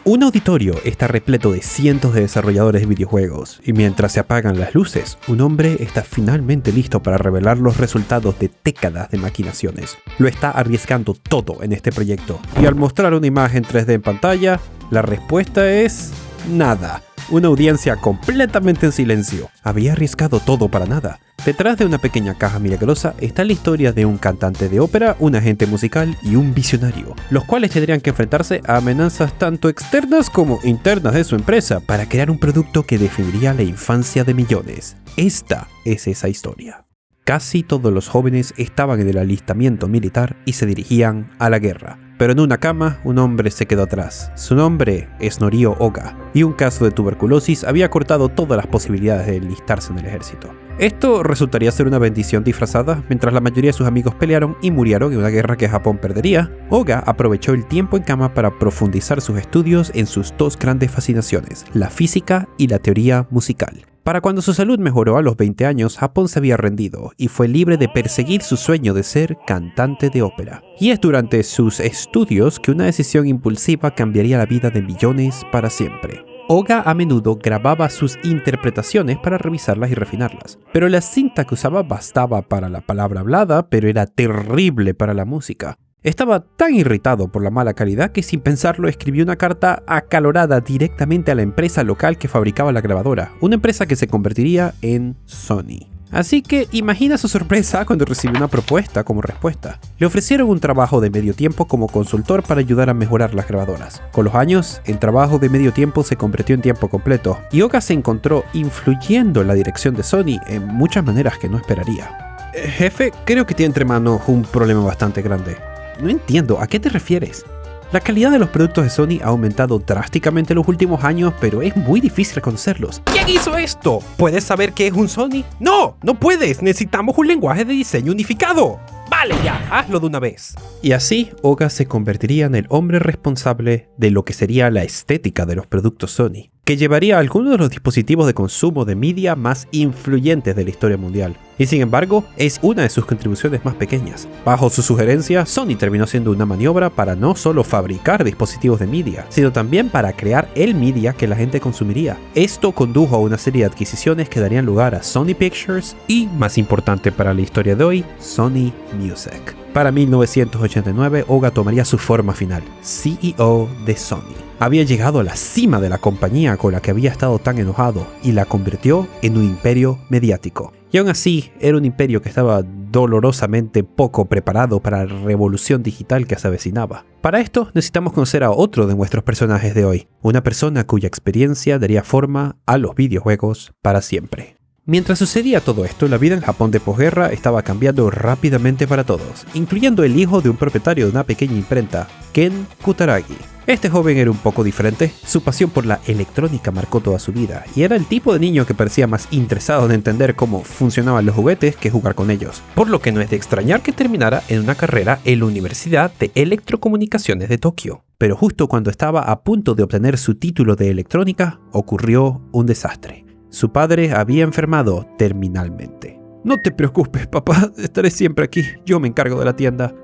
Un auditorio está repleto de cientos de desarrolladores de videojuegos, y mientras se apagan las luces, un hombre está finalmente listo para revelar los resultados de décadas de maquinaciones. Lo está arriesgando todo en este proyecto, y al mostrar una imagen 3D en pantalla, la respuesta es nada. Una audiencia completamente en silencio. Había arriesgado todo para nada. Detrás de una pequeña caja milagrosa está la historia de un cantante de ópera, un agente musical y un visionario, los cuales tendrían que enfrentarse a amenazas tanto externas como internas de su empresa para crear un producto que definiría la infancia de millones. Esta es esa historia. Casi todos los jóvenes estaban en el alistamiento militar y se dirigían a la guerra. Pero en una cama, un hombre se quedó atrás. Su nombre es Norio Oga, y un caso de tuberculosis había cortado todas las posibilidades de enlistarse en el ejército. Esto resultaría ser una bendición disfrazada. Mientras la mayoría de sus amigos pelearon y murieron en una guerra que Japón perdería, Oga aprovechó el tiempo en cama para profundizar sus estudios en sus dos grandes fascinaciones, la física y la teoría musical. Para cuando su salud mejoró a los 20 años, Japón se había rendido y fue libre de perseguir su sueño de ser cantante de ópera. Y es durante sus estudios que una decisión impulsiva cambiaría la vida de millones para siempre. Oga a menudo grababa sus interpretaciones para revisarlas y refinarlas, pero la cinta que usaba bastaba para la palabra hablada, pero era terrible para la música. Estaba tan irritado por la mala calidad que sin pensarlo escribió una carta acalorada directamente a la empresa local que fabricaba la grabadora, una empresa que se convertiría en Sony. Así que imagina su sorpresa cuando recibió una propuesta como respuesta. Le ofrecieron un trabajo de medio tiempo como consultor para ayudar a mejorar las grabadoras. Con los años, el trabajo de medio tiempo se convirtió en tiempo completo, y Oga se encontró influyendo en la dirección de Sony en muchas maneras que no esperaría. Jefe, creo que tiene entre manos un problema bastante grande. No entiendo, ¿a qué te refieres? La calidad de los productos de Sony ha aumentado drásticamente en los últimos años, pero es muy difícil reconocerlos. ¿Quién hizo esto? ¿Puedes saber qué es un Sony? ¡No! ¡No puedes! ¡Necesitamos un lenguaje de diseño unificado! ¡Vale ya! ¡Hazlo de una vez! Y así, Oga se convertiría en el hombre responsable de lo que sería la estética de los productos Sony, que llevaría a algunos de los dispositivos de consumo de media más influyentes de la historia mundial. Y sin embargo, es una de sus contribuciones más pequeñas. Bajo su sugerencia, Sony terminó siendo una maniobra para no solo fabricar dispositivos de media, sino también para crear el media que la gente consumiría. Esto condujo a una serie de adquisiciones que darían lugar a Sony Pictures y, más importante para la historia de hoy, Sony Music. Para 1989, Oga tomaría su forma final, CEO de Sony. Había llegado a la cima de la compañía con la que había estado tan enojado y la convirtió en un imperio mediático. Y aún así, era un imperio que estaba dolorosamente poco preparado para la revolución digital que se avecinaba. Para esto, necesitamos conocer a otro de nuestros personajes de hoy, una persona cuya experiencia daría forma a los videojuegos para siempre. Mientras sucedía todo esto, la vida en Japón de posguerra estaba cambiando rápidamente para todos, incluyendo el hijo de un propietario de una pequeña imprenta, Ken Kutaragi. Este joven era un poco diferente, su pasión por la electrónica marcó toda su vida, y era el tipo de niño que parecía más interesado en entender cómo funcionaban los juguetes que jugar con ellos, por lo que no es de extrañar que terminara en una carrera en la Universidad de Electrocomunicaciones de Tokio. Pero justo cuando estaba a punto de obtener su título de electrónica, ocurrió un desastre. Su padre había enfermado terminalmente. No te preocupes, papá, estaré siempre aquí, yo me encargo de la tienda.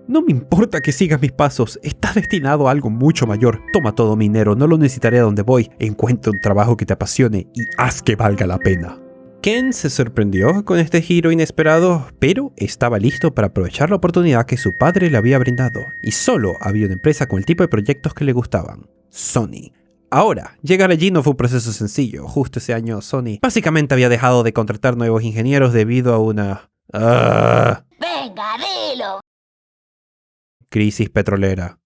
No me importa que sigas mis pasos, estás destinado a algo mucho mayor. Toma todo mi dinero, no lo necesitaré a donde voy. Encuentra un trabajo que te apasione y haz que valga la pena. Ken se sorprendió con este giro inesperado, pero estaba listo para aprovechar la oportunidad que su padre le había brindado. Y solo había una empresa con el tipo de proyectos que le gustaban: Sony. Ahora, llegar allí no fue un proceso sencillo. Justo ese año Sony básicamente había dejado de contratar nuevos ingenieros debido a una... ¡Venga, dilo! Crisis petrolera.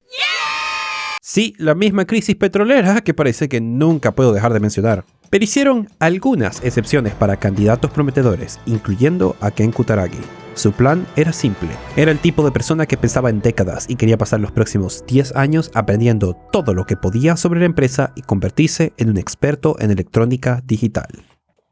Sí, la misma crisis petrolera que parece que nunca puedo dejar de mencionar. Pero hicieron algunas excepciones para candidatos prometedores, incluyendo a Ken Kutaragi. Su plan era simple. Era el tipo de persona que pensaba en décadas y quería pasar los próximos 10 años aprendiendo todo lo que podía sobre la empresa y convertirse en un experto en electrónica digital.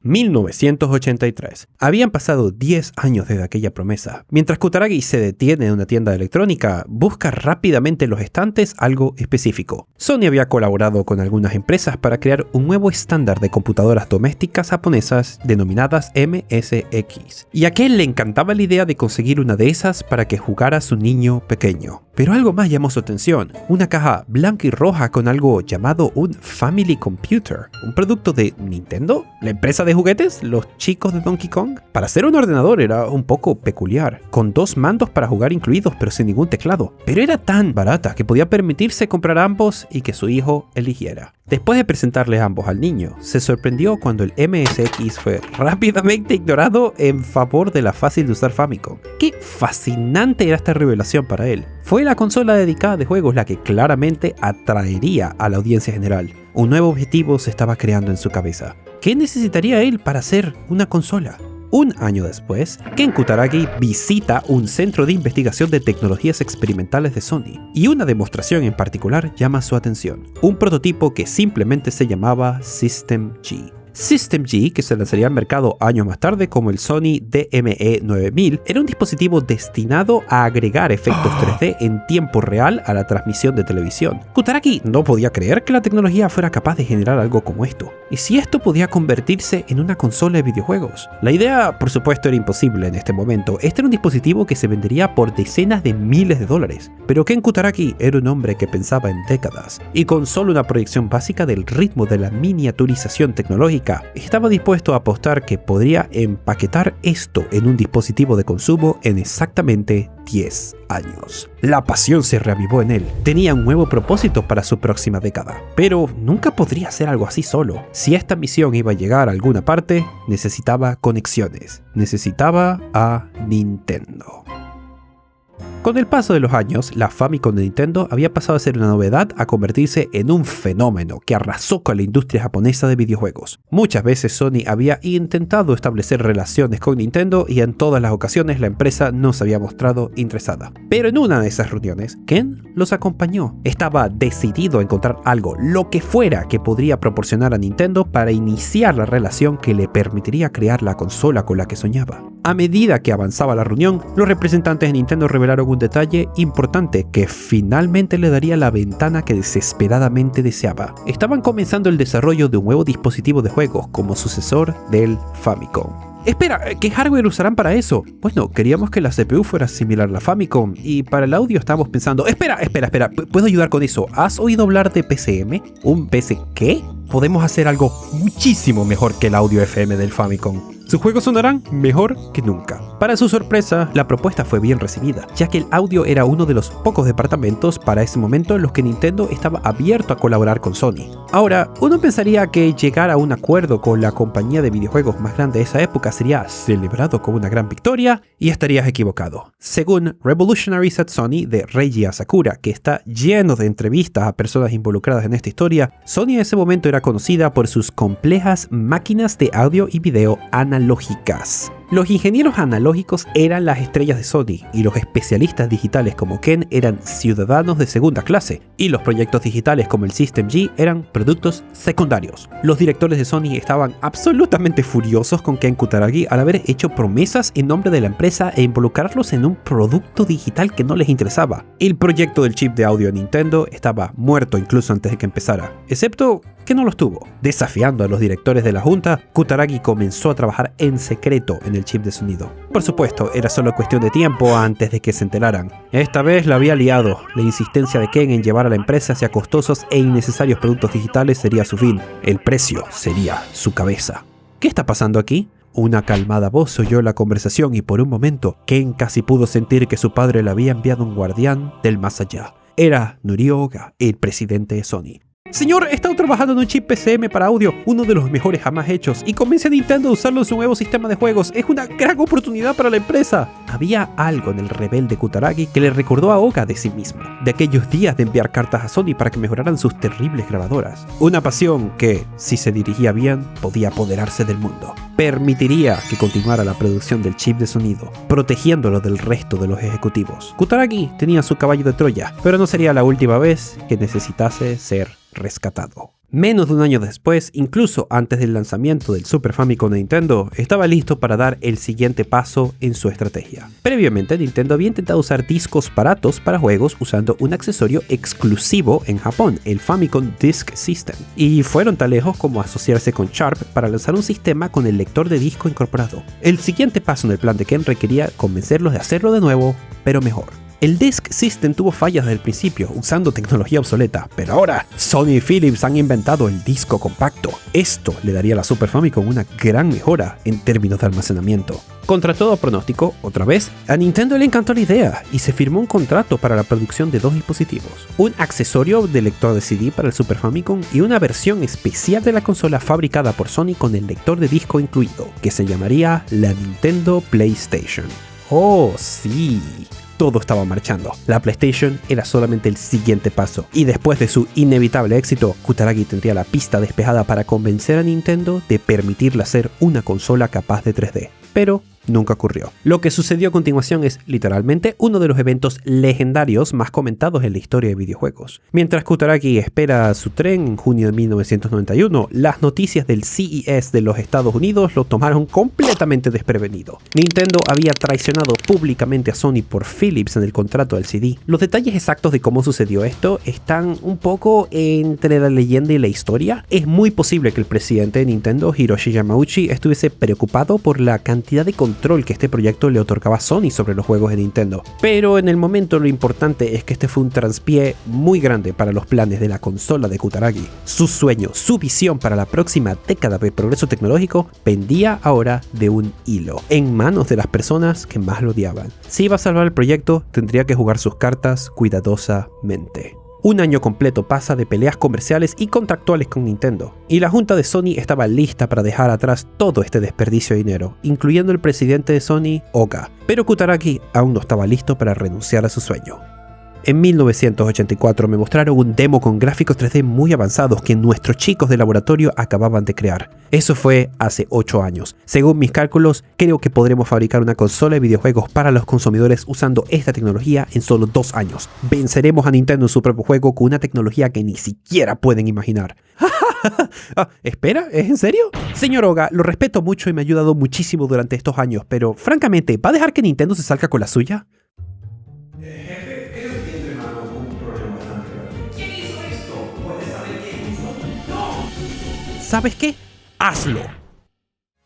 1983. Habían pasado 10 años desde aquella promesa. Mientras Kutaragi se detiene en una tienda de electrónica, busca rápidamente en los estantes algo específico. Sony había colaborado con algunas empresas para crear un nuevo estándar de computadoras domésticas japonesas denominadas MSX. Y a aquel le encantaba la idea de conseguir una de esas para que jugara su niño pequeño. Pero algo más llamó su atención, una caja blanca y roja con algo llamado un Family Computer, un producto de Nintendo, la empresa de juguetes, los chicos de Donkey Kong. Para ser un ordenador era un poco peculiar, con 2 mandos para jugar incluidos pero sin ningún teclado, pero era tan barata que podía permitirse comprar ambos y que su hijo eligiera. Después de presentarle ambos al niño, se sorprendió cuando el MSX fue rápidamente ignorado en favor de la fácil de usar Famicom. Qué fascinante era esta revelación para él. Fue la consola dedicada de juegos la que claramente atraería a la audiencia general. Un nuevo objetivo se estaba creando en su cabeza. ¿Qué necesitaría él para hacer una consola? Un año después, Ken Kutaragi visita un centro de investigación de tecnologías experimentales de Sony, y una demostración en particular llama su atención. Un prototipo que simplemente se llamaba System G. System G, que se lanzaría al mercado años más tarde como el Sony DME9000, era un dispositivo destinado a agregar efectos 3D en tiempo real a la transmisión de televisión. Kutaragi no podía creer que la tecnología fuera capaz de generar algo como esto. ¿Y si esto podía convertirse en una consola de videojuegos? La idea, por supuesto, era imposible en este momento. Este era un dispositivo que se vendería por decenas de miles de dólares. Pero Ken Kutaragi era un hombre que pensaba en décadas, y con solo una proyección básica del ritmo de la miniaturización tecnológica, estaba dispuesto a apostar que podría empaquetar esto en un dispositivo de consumo en exactamente 10 años. La pasión se reavivó en él. Tenía un nuevo propósito para su próxima década, pero nunca podría hacer algo así solo. Si esta misión iba a llegar a alguna parte, necesitaba conexiones. Necesitaba a Nintendo. Con el paso de los años, la Famicom de Nintendo había pasado a ser una novedad a convertirse en un fenómeno que arrasó con la industria japonesa de videojuegos. Muchas veces Sony había intentado establecer relaciones con Nintendo y en todas las ocasiones la empresa no se había mostrado interesada. Pero en una de esas reuniones, Ken los acompañó. Estaba decidido a encontrar algo, lo que fuera, que podría proporcionar a Nintendo para iniciar la relación que le permitiría crear la consola con la que soñaba. A medida que avanzaba la reunión, los representantes de Nintendo revelaron un detalle importante que finalmente le daría la ventana que desesperadamente deseaba. Estaban comenzando el desarrollo de un nuevo dispositivo de juegos como sucesor del Famicom. Espera, ¿qué hardware usarán para eso? Bueno, queríamos que la CPU fuera similar a la Famicom, y para el audio estábamos pensando... Espera, ¿puedo ayudar con eso? ¿Has oído hablar de PCM? ¿Un PC qué? Podemos hacer algo muchísimo mejor que el audio FM del Famicom. Sus juegos sonarán mejor que nunca. Para su sorpresa, la propuesta fue bien recibida, ya que el audio era uno de los pocos departamentos para ese momento en los que Nintendo estaba abierto a colaborar con Sony. Ahora, uno pensaría que llegar a un acuerdo con la compañía de videojuegos más grande de esa época sería celebrado como una gran victoria, y estarías equivocado. Según Revolutionaries at Sony de Reiji Asakura, que está lleno de entrevistas a personas involucradas en esta historia, Sony en ese momento era conocida por sus complejas máquinas de audio y video analógicas. Los ingenieros analógicos eran las estrellas de Sony, y los especialistas digitales como Ken eran ciudadanos de segunda clase, y los proyectos digitales como el System G eran productos secundarios. Los directores de Sony estaban absolutamente furiosos con Ken Kutaragi al haber hecho promesas en nombre de la empresa e involucrarlos en un producto digital que no les interesaba. El proyecto del chip de audio de Nintendo estaba muerto incluso antes de que empezara, excepto que no los tuvo. Desafiando a los directores de la junta, Kutaragi comenzó a trabajar en secreto en el chip de sonido. Por supuesto, era solo cuestión de tiempo antes de que se enteraran. Esta vez la había liado. La insistencia de Ken en llevar a la empresa hacia costosos e innecesarios productos digitales sería su fin. El precio sería su cabeza. ¿Qué está pasando aquí? Una calmada voz oyó la conversación y por un momento Ken casi pudo sentir que su padre le había enviado un guardián del más allá. Era Norio Oga, el presidente de Sony. Señor, he estado trabajando en un chip PCM para audio, uno de los mejores jamás hechos, y convence a Nintendo a usarlo en su nuevo sistema de juegos. Es una gran oportunidad para la empresa. Había algo en el rebelde Kutaragi que le recordó a Oga de sí mismo, de aquellos días de enviar cartas a Sony para que mejoraran sus terribles grabadoras. Una pasión que, si se dirigía bien, podía apoderarse del mundo. Permitiría que continuara la producción del chip de sonido, protegiéndolo del resto de los ejecutivos. Kutaragi tenía su caballo de Troya, pero no sería la última vez que necesitase ser rescatado. Menos de un año después, incluso antes del lanzamiento del Super Famicom de Nintendo, estaba listo para dar el siguiente paso en su estrategia. Previamente, Nintendo había intentado usar discos baratos para juegos usando un accesorio exclusivo en Japón, el Famicom Disk System, y fueron tan lejos como asociarse con Sharp para lanzar un sistema con el lector de disco incorporado. El siguiente paso en el plan de Ken requería convencerlos de hacerlo de nuevo, pero mejor. El Disk System tuvo fallas desde el principio, usando tecnología obsoleta, pero ahora Sony y Philips han inventado el disco compacto. Esto le daría a la Super Famicom una gran mejora en términos de almacenamiento. Contra todo pronóstico, otra vez, a Nintendo le encantó la idea y se firmó un contrato para la producción de dos dispositivos, un accesorio de lector de CD para el Super Famicom y una versión especial de la consola fabricada por Sony con el lector de disco incluido, que se llamaría la Nintendo PlayStation. ¡Oh, sí! Todo estaba marchando. La PlayStation era solamente el siguiente paso, y después de su inevitable éxito, Kutaragi tendría la pista despejada para convencer a Nintendo de permitirle hacer una consola capaz de 3D. Pero nunca ocurrió. Lo que sucedió a continuación es literalmente uno de los eventos legendarios más comentados en la historia de videojuegos. Mientras Kutaragi espera su tren en junio de 1991, las noticias del CES de los Estados Unidos lo tomaron completamente desprevenido. Nintendo había traicionado públicamente a Sony por Philips en el contrato del CD. Los detalles exactos de cómo sucedió esto están un poco entre la leyenda y la historia. Es muy posible que el presidente de Nintendo, Hiroshi Yamauchi, estuviese preocupado por la cantidad de control que este proyecto le otorgaba a Sony sobre los juegos de Nintendo. Pero en el momento lo importante es que este fue un traspié muy grande para los planes de la consola de Kutaragi. Su sueño, su visión para la próxima década de progreso tecnológico pendía ahora de un hilo, en manos de las personas que más lo odiaban. Si iba a salvar el proyecto, tendría que jugar sus cartas cuidadosamente. Un año completo pasa de peleas comerciales y contractuales con Nintendo, y la junta de Sony estaba lista para dejar atrás todo este desperdicio de dinero, incluyendo el presidente de Sony, Oga. Pero Kutaragi aún no estaba listo para renunciar a su sueño. En 1984 me mostraron un demo con gráficos 3D muy avanzados que nuestros chicos de laboratorio acababan de crear. Eso fue hace 8 años. Según mis cálculos, creo que podremos fabricar una consola de videojuegos para los consumidores usando esta tecnología en solo 2 años. Venceremos a Nintendo en su propio juego con una tecnología que ni siquiera pueden imaginar. ¿Espera? ¿Es en serio? Señor Oga, lo respeto mucho y me ha ayudado muchísimo durante estos años, pero francamente, ¿va a dejar que Nintendo se salga con la suya? ¿Sabes qué? ¡Hazlo!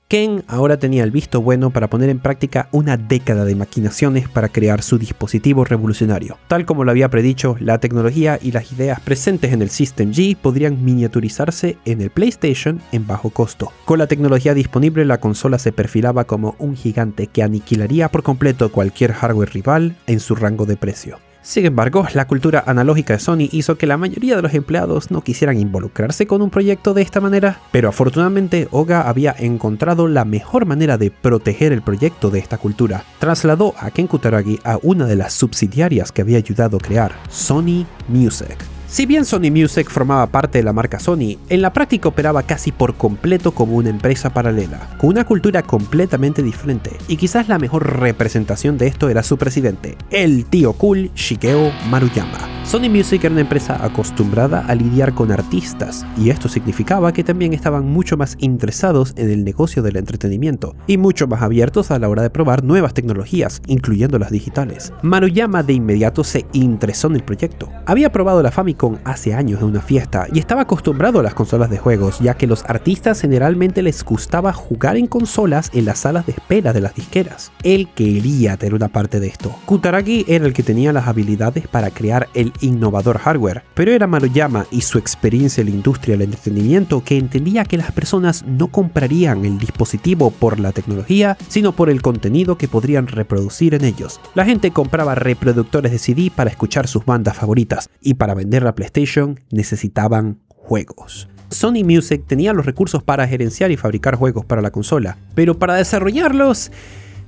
Ken ahora tenía el visto bueno para poner en práctica una década de maquinaciones para crear su dispositivo revolucionario. Tal como lo había predicho, la tecnología y las ideas presentes en el System G podrían miniaturizarse en el PlayStation en bajo costo. Con la tecnología disponible, la consola se perfilaba como un gigante que aniquilaría por completo cualquier hardware rival en su rango de precio. Sin embargo, la cultura analógica de Sony hizo que la mayoría de los empleados no quisieran involucrarse con un proyecto de esta manera, pero afortunadamente Oga había encontrado la mejor manera de proteger el proyecto de esta cultura. Trasladó a Ken Kutaragi a una de las subsidiarias que había ayudado a crear, Sony Music. Si bien Sony Music formaba parte de la marca Sony, en la práctica operaba casi por completo como una empresa paralela, con una cultura completamente diferente, y quizás la mejor representación de esto era su presidente, el tío cool Shigeo Maruyama. Sony Music era una empresa acostumbrada a lidiar con artistas, y esto significaba que también estaban mucho más interesados en el negocio del entretenimiento, y mucho más abiertos a la hora de probar nuevas tecnologías, incluyendo las digitales. Maruyama de inmediato se interesó en el proyecto. Había probado la Famicom hace años en una fiesta, y estaba acostumbrado a las consolas de juegos, ya que los artistas generalmente les gustaba jugar en consolas en las salas de espera de las disqueras. Él quería tener una parte de esto. Kutaragi era el que tenía las habilidades para crear el innovador hardware, pero era Maruyama y su experiencia en la industria del entretenimiento que entendía que las personas no comprarían el dispositivo por la tecnología, sino por el contenido que podrían reproducir en ellos. La gente compraba reproductores de CD para escuchar sus bandas favoritas, y para vender la PlayStation necesitaban juegos. Sony Music tenía los recursos para gerenciar y fabricar juegos para la consola, pero para desarrollarlos,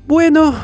bueno,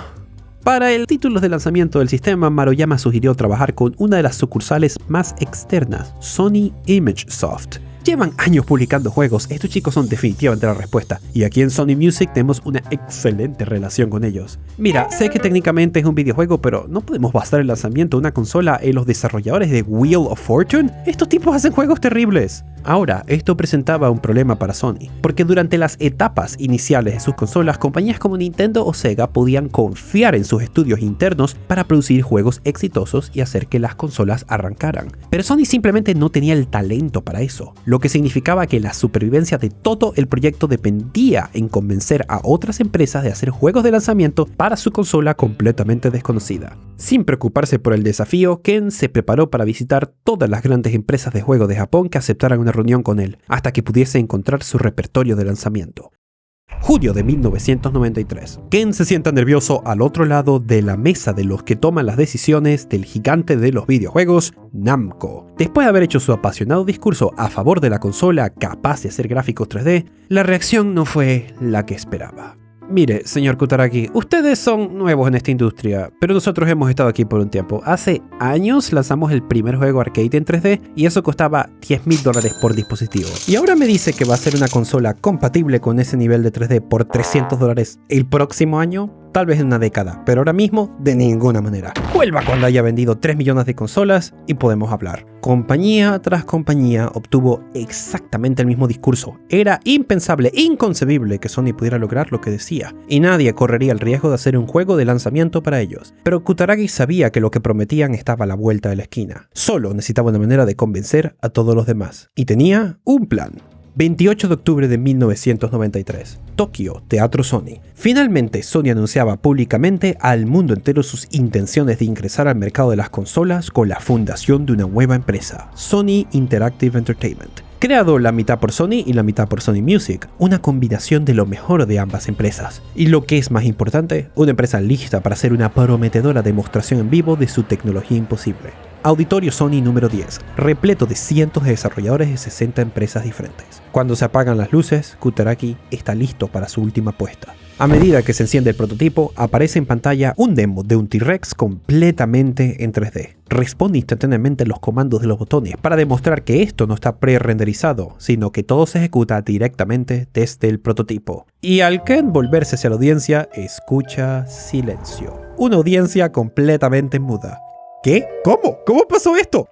para el título de lanzamiento del sistema, Maruyama sugirió trabajar con una de las sucursales más externas, Sony ImageSoft. Llevan años publicando juegos, estos chicos son definitivamente la respuesta, y aquí en Sony Music tenemos una excelente relación con ellos. Mira, sé que técnicamente es un videojuego, pero no podemos basar el lanzamiento de una consola en los desarrolladores de Wheel of Fortune. Estos tipos hacen juegos terribles. Ahora, esto presentaba un problema para Sony, porque durante las etapas iniciales de sus consolas, compañías como Nintendo o Sega podían confiar en sus estudios internos para producir juegos exitosos y hacer que las consolas arrancaran. Pero Sony simplemente no tenía el talento para eso, lo que significaba que la supervivencia de todo el proyecto dependía en convencer a otras empresas de hacer juegos de lanzamiento para su consola completamente desconocida. Sin preocuparse por el desafío, Ken se preparó para visitar todas las grandes empresas de juegos de Japón que aceptaran una reunión con él, hasta que pudiese encontrar su repertorio de lanzamiento. Julio de 1993. Ken se sienta nervioso al otro lado de la mesa de los que toman las decisiones del gigante de los videojuegos, Namco. Después de haber hecho su apasionado discurso a favor de la consola capaz de hacer gráficos 3D, la reacción no fue la que esperaba. Mire, señor Kutaragi, ustedes son nuevos en esta industria, pero nosotros hemos estado aquí por un tiempo. Hace años lanzamos el primer juego arcade en 3D y eso costaba $10,000 por dispositivo. Y ahora me dice que va a ser una consola compatible con ese nivel de 3D por $300 el próximo año. Tal vez en una década, pero ahora mismo de ninguna manera. Vuelva cuando haya vendido 3 millones de consolas y podemos hablar. Compañía tras compañía obtuvo exactamente el mismo discurso. Era impensable, inconcebible que Sony pudiera lograr lo que decía, y nadie correría el riesgo de hacer un juego de lanzamiento para ellos. Pero Kutaragi sabía que lo que prometían estaba a la vuelta de la esquina. Solo necesitaba una manera de convencer a todos los demás. Y tenía un plan. 28 de octubre de 1993. Tokio, Teatro Sony. Finalmente, Sony anunciaba públicamente al mundo entero sus intenciones de ingresar al mercado de las consolas con la fundación de una nueva empresa, Sony Interactive Entertainment. Creado la mitad por Sony y la mitad por Sony Music, una combinación de lo mejor de ambas empresas. Y lo que es más importante, una empresa lista para hacer una prometedora demostración en vivo de su tecnología imposible. Auditorio Sony número 10, repleto de cientos de desarrolladores de 60 empresas diferentes. Cuando se apagan las luces, Kutaragi está listo para su última apuesta. A medida que se enciende el prototipo, aparece en pantalla un demo de un T-Rex completamente en 3D. Responde instantáneamente los comandos de los botones para demostrar que esto no está pre-renderizado, sino que todo se ejecuta directamente desde el prototipo. Y al Ken volverse hacia la audiencia, escucha silencio. Una audiencia completamente muda. ¿Qué? ¿Cómo? ¿Cómo pasó esto?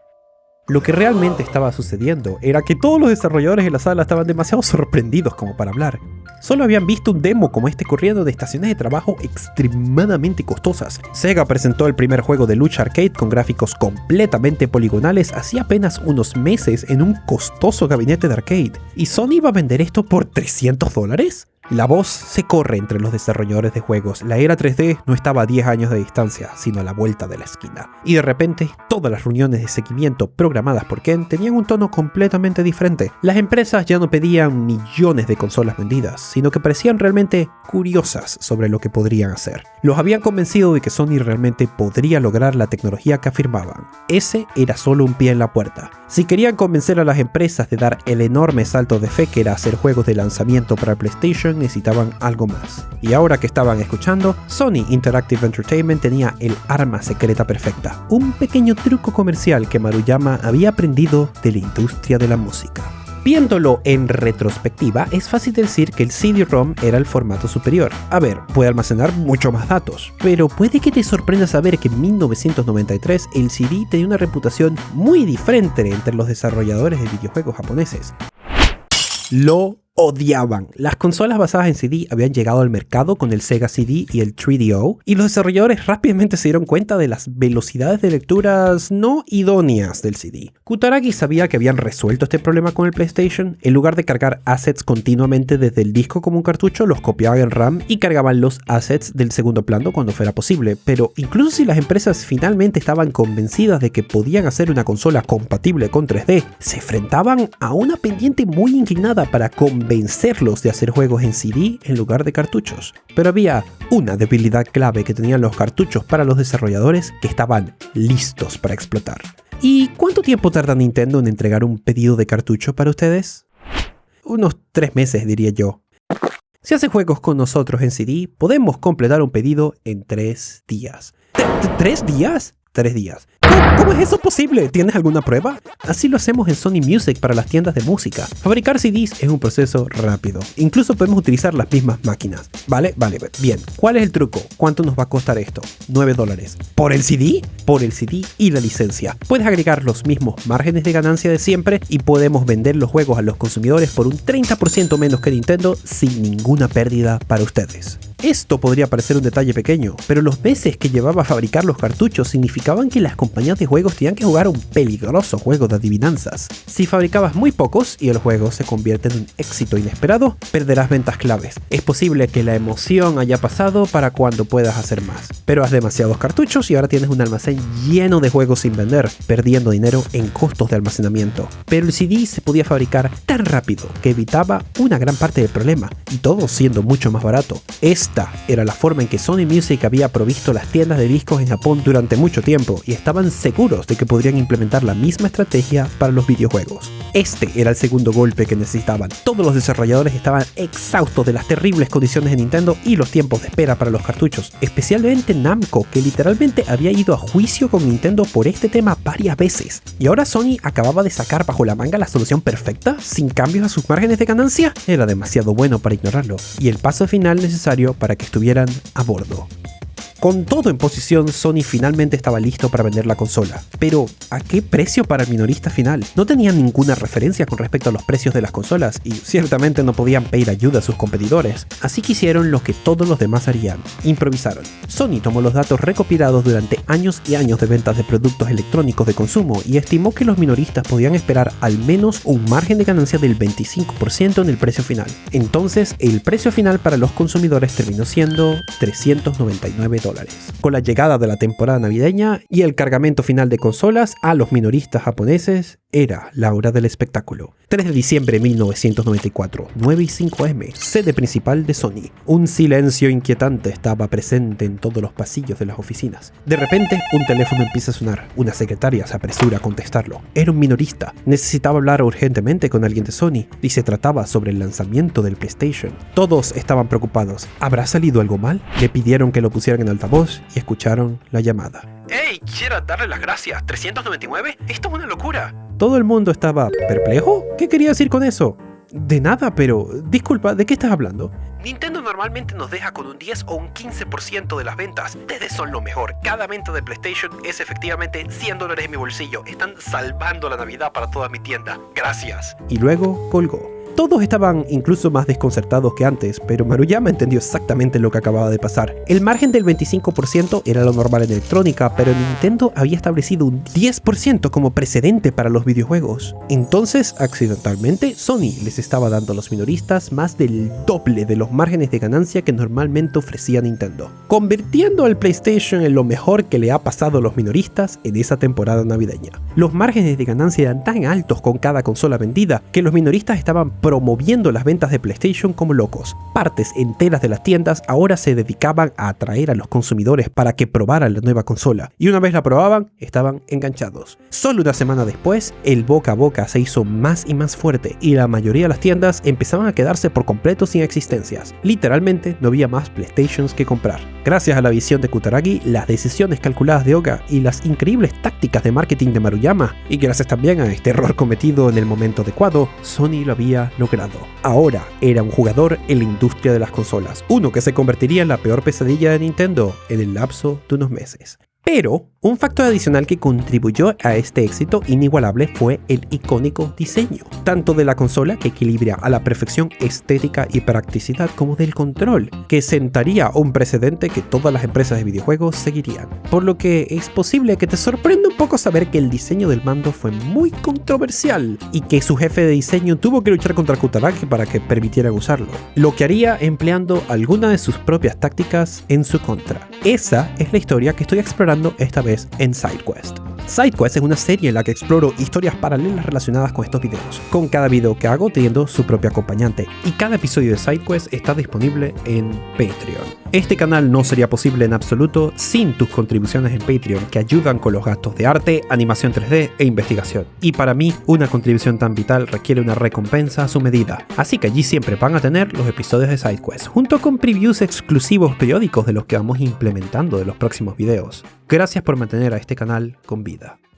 Lo que realmente estaba sucediendo era que todos los desarrolladores de la sala estaban demasiado sorprendidos como para hablar. Solo habían visto un demo como este corriendo de estaciones de trabajo extremadamente costosas. Sega presentó el primer juego de lucha arcade con gráficos completamente poligonales hacía apenas unos meses en un costoso gabinete de arcade. ¿Y Sony iba a vender esto por $300? La voz se corre entre los desarrolladores de juegos. La era 3D no estaba a 10 años de distancia, sino a la vuelta de la esquina. Y de repente, todas las reuniones de seguimiento programadas por Ken tenían un tono completamente diferente. Las empresas ya no pedían millones de consolas vendidas, sino que parecían realmente curiosas sobre lo que podrían hacer. Los habían convencido de que Sony realmente podría lograr la tecnología que afirmaban. Ese era solo un pie en la puerta. Si querían convencer a las empresas de dar el enorme salto de fe que era hacer juegos de lanzamiento para PlayStation, necesitaban algo más. Y ahora que estaban escuchando, Sony Interactive Entertainment tenía el arma secreta perfecta, un pequeño truco comercial que Maruyama había aprendido de la industria de la música. Viéndolo en retrospectiva, es fácil decir que el CD-ROM era el formato superior. A ver, puede almacenar mucho más datos, pero puede que te sorprenda saber que en 1993 el CD tenía una reputación muy diferente entre los desarrolladores de videojuegos japoneses. Lo odiaban. Las consolas basadas en CD habían llegado al mercado con el Sega CD y el 3DO, y los desarrolladores rápidamente se dieron cuenta de las velocidades de lecturas no idóneas del CD. Kutaragi sabía que habían resuelto este problema con el PlayStation. En lugar de cargar assets continuamente desde el disco como un cartucho, los copiaban en RAM y cargaban los assets del segundo plano cuando fuera posible. Pero incluso si las empresas finalmente estaban convencidas de que podían hacer una consola compatible con 3D, se enfrentaban a una pendiente muy inclinada para convencerlos de hacer juegos en CD en lugar de cartuchos. Pero había una debilidad clave que tenían los cartuchos para los desarrolladores que estaban listos para explotar. ¿Y cuánto tiempo tarda Nintendo en entregar un pedido de cartucho para ustedes? Unos 3 meses, diría yo. Si hace juegos con nosotros en CD, podemos completar un pedido en 3 días. ¿3 días? 3 días. ¿Cómo es eso posible? ¿Tienes alguna prueba? Así lo hacemos en Sony Music para las tiendas de música. Fabricar CDs es un proceso rápido. Incluso podemos utilizar las mismas máquinas. Vale, bien. ¿Cuál es el truco? ¿Cuánto nos va a costar esto? $9. ¿Por el CD? Por el CD y la licencia. Puedes agregar los mismos márgenes de ganancia de siempre y podemos vender los juegos a los consumidores por un 30% menos que Nintendo sin ninguna pérdida para ustedes. Esto podría parecer un detalle pequeño, pero los meses que llevaba a fabricar los cartuchos significaban que las compañías de juegos tenían que jugar un peligroso juego de adivinanzas. Si fabricabas muy pocos y el juego se convierte en un éxito inesperado, perderás ventas claves. Es posible que la emoción haya pasado para cuando puedas hacer más, pero haz demasiados cartuchos y ahora tienes un almacén lleno de juegos sin vender, perdiendo dinero en costos de almacenamiento. Pero el CD se podía fabricar tan rápido que evitaba una gran parte del problema, y todo siendo mucho más barato. Esta era la forma en que Sony Music había provisto las tiendas de discos en Japón durante mucho tiempo y estaban seguros de que podrían implementar la misma estrategia para los videojuegos. Este era el segundo golpe que necesitaban. Todos los desarrolladores estaban exhaustos de las terribles condiciones de Nintendo y los tiempos de espera para los cartuchos, especialmente Namco, que literalmente había ido a juicio con Nintendo por este tema varias veces. Y ahora Sony acababa de sacar bajo la manga la solución perfecta, sin cambios a sus márgenes de ganancia. Era demasiado bueno para ignorarlo, y el paso final necesario para que estuvieran a bordo. Con todo en posición, Sony finalmente estaba listo para vender la consola. Pero, ¿a qué precio para el minorista final? No tenían ninguna referencia con respecto a los precios de las consolas y ciertamente no podían pedir ayuda a sus competidores. Así que hicieron lo que todos los demás harían: improvisaron. Sony tomó los datos recopilados durante años y años de ventas de productos electrónicos de consumo y estimó que los minoristas podían esperar al menos un margen de ganancia del 25% en el precio final. Entonces, el precio final para los consumidores terminó siendo $399. Con la llegada de la temporada navideña y el cargamento final de consolas a los minoristas japoneses, era la hora del espectáculo. 3 de diciembre de 1994, 9:05 am, sede principal de Sony. Un silencio inquietante estaba presente en todos los pasillos de las oficinas. De repente, un teléfono empieza a sonar. Una secretaria se apresura a contestarlo. Era un minorista. Necesitaba hablar urgentemente con alguien de Sony y se trataba sobre el lanzamiento del PlayStation. Todos estaban preocupados. ¿Habrá salido algo mal? Le pidieron que lo pusieran en altavoz y escucharon la llamada. ¡Hey! Quiero darle las gracias. ¿399? Esto es una locura. Todo el mundo estaba perplejo. ¿Qué quería decir con eso? De nada, pero... Disculpa, ¿de qué estás hablando? Nintendo normalmente nos deja con un 10 o un 15% de las ventas. Ustedes son lo mejor. Cada venta de PlayStation es efectivamente $100 en mi bolsillo. Están salvando la Navidad para toda mi tienda. Gracias. Y luego colgó. Todos estaban incluso más desconcertados que antes, pero Maruyama entendió exactamente lo que acababa de pasar. El margen del 25% era lo normal en electrónica, pero Nintendo había establecido un 10% como precedente para los videojuegos. Entonces, accidentalmente, Sony les estaba dando a los minoristas más del doble de los márgenes de ganancia que normalmente ofrecía Nintendo, convirtiendo al PlayStation en lo mejor que le ha pasado a los minoristas en esa temporada navideña. Los márgenes de ganancia eran tan altos con cada consola vendida que los minoristas estaban promoviendo las ventas de PlayStation como locos. Partes enteras de las tiendas ahora se dedicaban a atraer a los consumidores para que probaran la nueva consola, y una vez la probaban, estaban enganchados. Solo una semana después, el boca a boca se hizo más y más fuerte, y la mayoría de las tiendas empezaban a quedarse por completo sin existencias. Literalmente no había más PlayStations que comprar. Gracias a la visión de Kutaragi, las decisiones calculadas de Oga y las increíbles tácticas de marketing de Maruyama, y gracias también a este error cometido en el momento adecuado, Sony lo había logrado. Ahora era un jugador en la industria de las consolas, uno que se convertiría en la peor pesadilla de Nintendo en el lapso de unos meses. Pero un factor adicional que contribuyó a este éxito inigualable fue el icónico diseño, tanto de la consola, que equilibra a la perfección estética y practicidad, como del control, que sentaría un precedente que todas las empresas de videojuegos seguirían. Por lo que es posible que te sorprenda un poco saber que el diseño del mando fue muy controversial y que su jefe de diseño tuvo que luchar contra Kutaragi para que permitieran usarlo, lo que haría empleando alguna de sus propias tácticas en su contra. Esa es la historia que estoy explorando esta vez en SideQuest. SideQuest es una serie en la que exploro historias paralelas relacionadas con estos videos, con cada video que hago teniendo su propio acompañante, y cada episodio de SideQuest está disponible en Patreon. Este canal no sería posible en absoluto sin tus contribuciones en Patreon, que ayudan con los gastos de arte, animación 3D e investigación. Y para mí, una contribución tan vital requiere una recompensa a su medida, así que allí siempre van a tener los episodios de SideQuest, junto con previews exclusivos periódicos de los que vamos implementando de los próximos videos. Gracias por mantener a este canal con vida. vida.